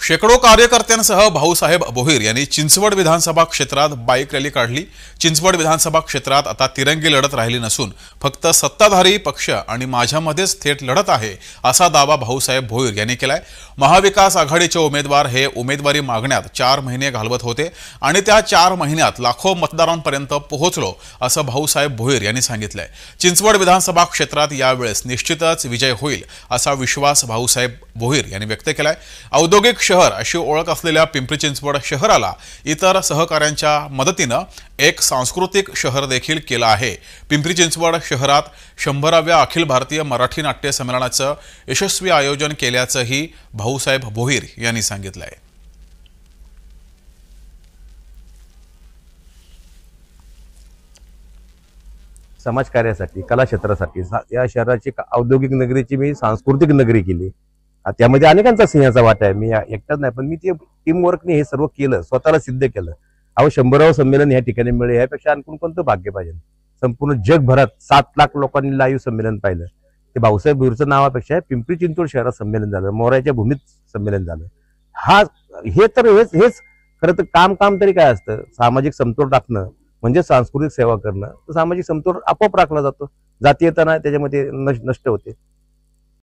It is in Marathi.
शेकडो कार्यकर्त्यांसह भाऊसाहेब भोईर यांनी चिंचवड विधानसभा क्षेत्रात बाईक रॅली काढली। चिंचवड विधानसभा क्षेत्रात आता तिरंगी लढत राहिली नसून फक्त सत्ताधारी पक्ष आणि माझ्यामध्येच थेट लढत आहे असा दावा भाऊसाहेब भोईर यांनी केलाय। महाविकास आघाडीचे उमेदवार हे उमेदवारी मागण्यात 4 महिने घालवत होते आणि त्या 4 महिन्यात लाखो मतदारांपर्यंत पोहोचलो असं भाऊसाहेब भोईर यांनी सांगितलंय। चिंचवड विधानसभा क्षेत्रात यावेळेस निश्चितच विजय होईल असा विश्वास भाऊसाहेब भोईर यांनी व्यक्त केलाय। औद्योगिक शहर अशी ओळख असलेल्या पिंपरी चिंचवड शहराला इतर सहकाऱ्यांच्या मदतीने एक सांस्कृतिक शहर देखील केलं आहे। पिंपरी चिंचवड शहरात 100व्या अखिल भारतीय मराठी नाट्य संमेलनाचं यशस्वी आयोजन केल्याचंही भाऊसाहेब भोईर यांनी सांगितलंय। समाजकार्यासाठी, कला क्षेत्रासाठी या शहराची औद्योगिक नगरीची मी सांस्कृतिक नगरी केली। त्यामध्ये अनेकांचा सिंहाचा वाटा आहे। मी एकटाच नाही, पण मी ते टीम वर्कने हे सर्व केलं, स्वतःला सिद्ध केलं। 100वे संमेलन या ठिकाणी मिळेल यापेक्षा आणखी कोणतं भाग्य पाहिजे। संपूर्ण जगभरात 7 लाख लोकांनी लाईव्ह संमेलन पाहिलं। ते भाऊसाहेब भोईरचं नावापेक्षा पिंपरी चिंचवड शहरात संमेलन झालं, मोराच्या भूमीत संमेलन झालं। हेच खरं तर काम तरी काय असतं, सामाजिक समतोल राखणं म्हणजे सांस्कृतिक सेवा करणं। सामाजिक समतोल आपोआप राखला जातो, जातीयता नाही त्याच्यामध्ये नष्ट होते।